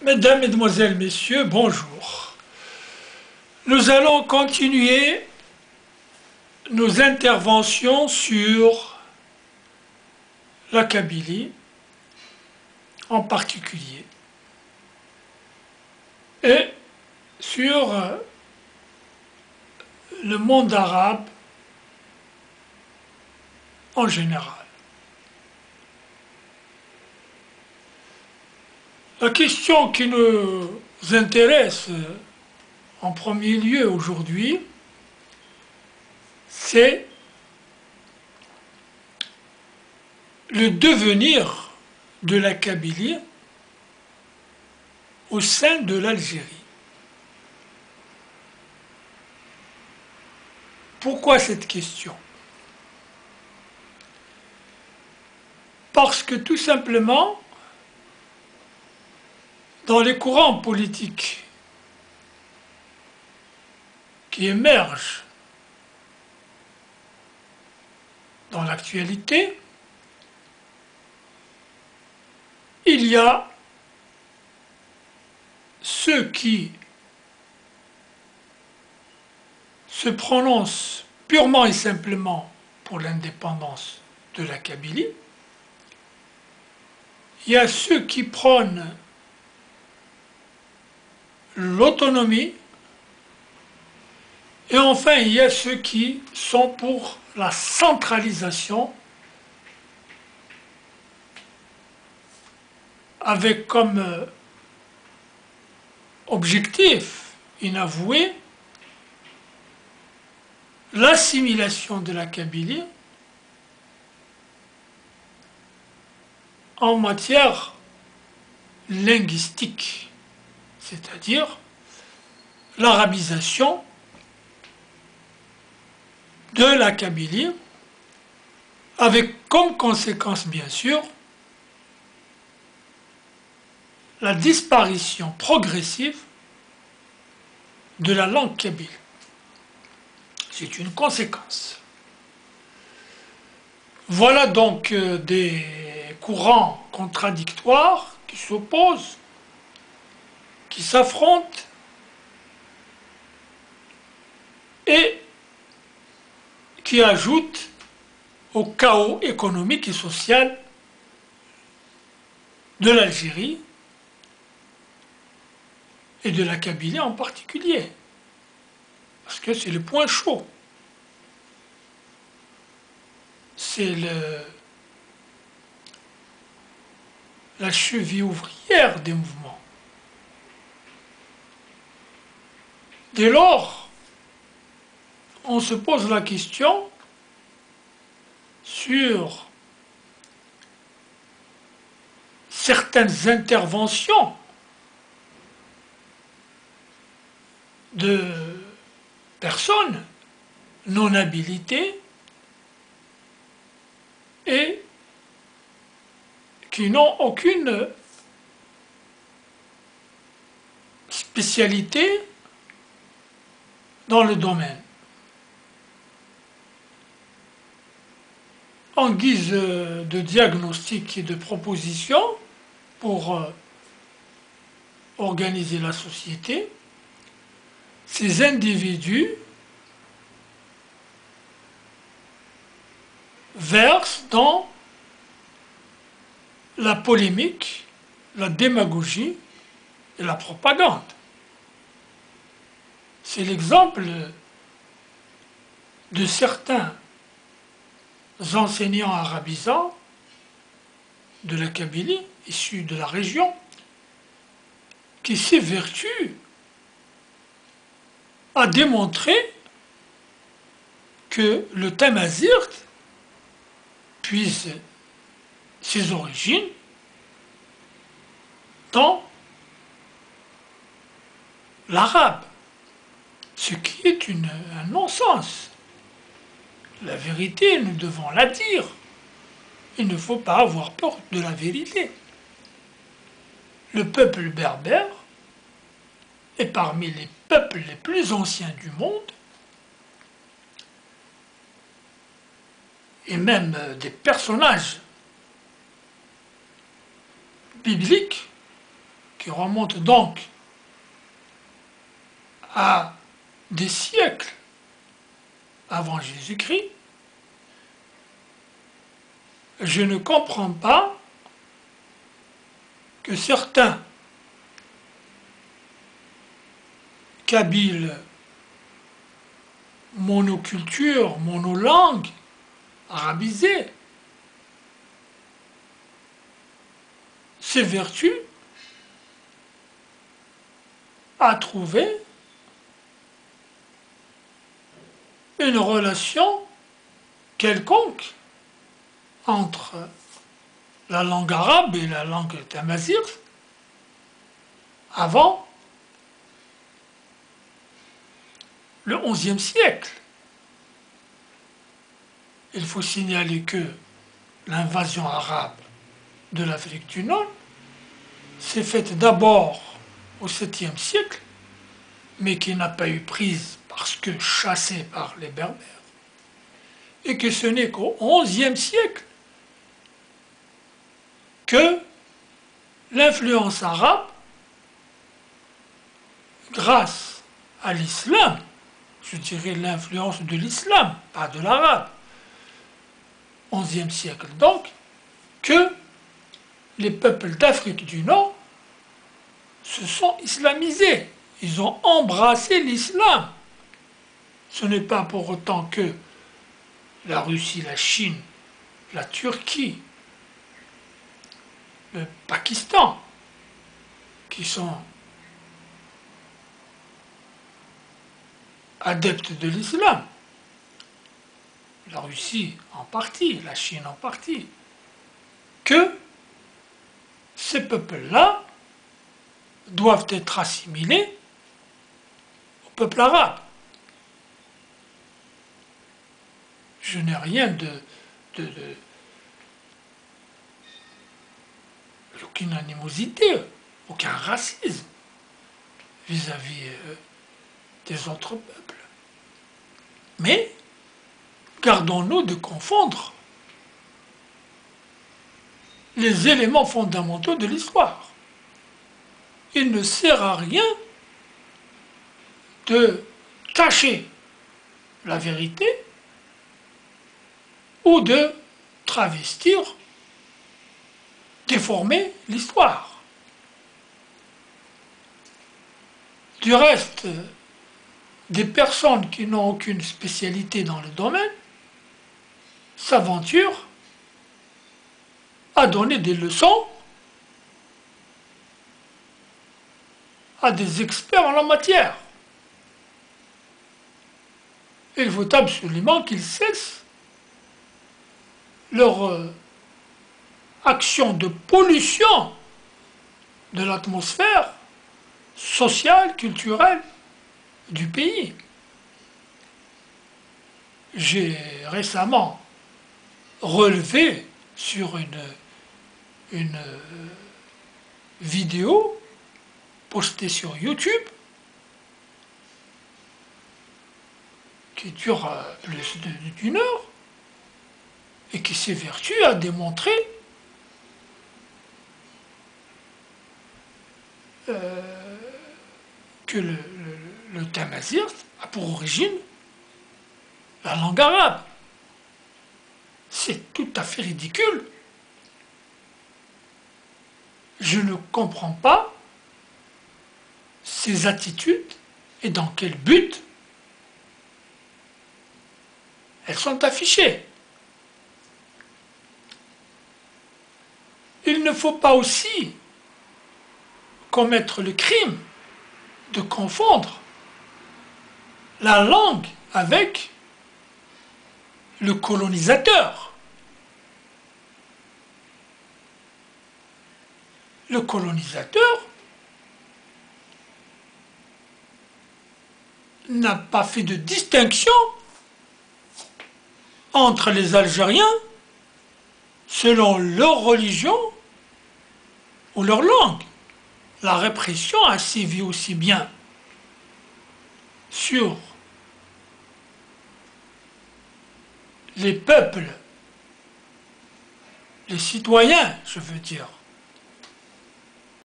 Mesdames, Mesdemoiselles, Messieurs, bonjour. Nous allons continuer nos interventions sur la Kabylie en particulier et sur le monde arabe en général. La question qui nous intéresse en premier lieu aujourd'hui, c'est le devenir de la Kabylie au sein de l'Algérie. Pourquoi cette question? Parce que tout simplement, dans les courants politiques qui émergent dans l'actualité, il y a ceux qui se prononcent purement et simplement pour l'indépendance de la Kabylie, il y a ceux qui prônent l'autonomie, et enfin il y a ceux qui sont pour la centralisation avec comme objectif inavoué l'assimilation de la Kabylie en matière linguistique, c'est-à-dire l'arabisation de la Kabylie, avec comme conséquence bien sûr la disparition progressive de la langue kabyle. C'est une conséquence. Voilà donc des courants contradictoires qui s'opposent, qui s'affrontent et qui ajoutent au chaos économique et social de l'Algérie et de la Kabylie en particulier, parce que c'est le point chaud. C'est la cheville ouvrière des mouvements. Dès lors, on se pose la question sur certaines interventions de personnes non habilitées et qui n'ont aucune spécialité dans le domaine. En guise de diagnostic et de proposition pour organiser la société, ces individus versent dans la polémique, la démagogie et la propagande. C'est l'exemple de certains enseignants arabisants de la Kabylie, issus de la région, qui s'évertuent à démontrer que le tamazight puise ses origines dans l'arabe, ce qui est un non-sens. La vérité, nous devons la dire. Il ne faut pas avoir peur de la vérité. Le peuple berbère est parmi les peuples les plus anciens du monde, et même des personnages bibliques qui remonte donc à des siècles avant Jésus-Christ, je ne comprends pas que certains Kabyles monoculture, monolangue, arabisés, s'évertuent à trouver une relation quelconque entre la langue arabe et la langue tamazight avant le XIe siècle. Il faut signaler que l'invasion arabe de l'Afrique du Nord s'est faite d'abord au 7e siècle, mais qui n'a pas eu prise parce que chassée par les Berbères, et que ce n'est qu'au XIe siècle que l'influence arabe, grâce à l'islam, je dirais l'influence de l'islam, pas de l'arabe, XIe siècle donc, que les peuples d'Afrique du Nord se sont islamisés. Ils ont embrassé l'islam. Ce n'est pas pour autant que la Russie, la Chine, la Turquie, le Pakistan, qui sont adeptes de l'islam, la Russie en partie, la Chine en partie, que ces peuples-là doivent être assimilés au peuple arabe. Je n'ai rien aucune animosité, aucun racisme vis-à-vis des autres peuples. Mais gardons-nous de confondre les éléments fondamentaux de l'histoire. Il ne sert à rien de cacher la vérité ou de travestir, déformer l'histoire. Du reste, des personnes qui n'ont aucune spécialité dans le domaine s'aventurent à donner des leçons à des experts en la matière. Il faut absolument qu'ils cessent leur action de pollution de l'atmosphère sociale, culturelle du pays. J'ai récemment relevé sur une vidéo postée sur YouTube qui dure plus d'une heure et qui s'évertue à démontrer que le tamazight a pour origine la langue arabe. C'est tout à fait ridicule. Je ne comprends pas ces attitudes et dans quel but elles sont affichées. Il ne faut pas aussi commettre le crime de confondre la langue avec le colonisateur. Le colonisateur n'a pas fait de distinction entre les Algériens selon leur religion ou leur langue. La répression a sévi aussi bien sur les peuples, les citoyens, je veux dire,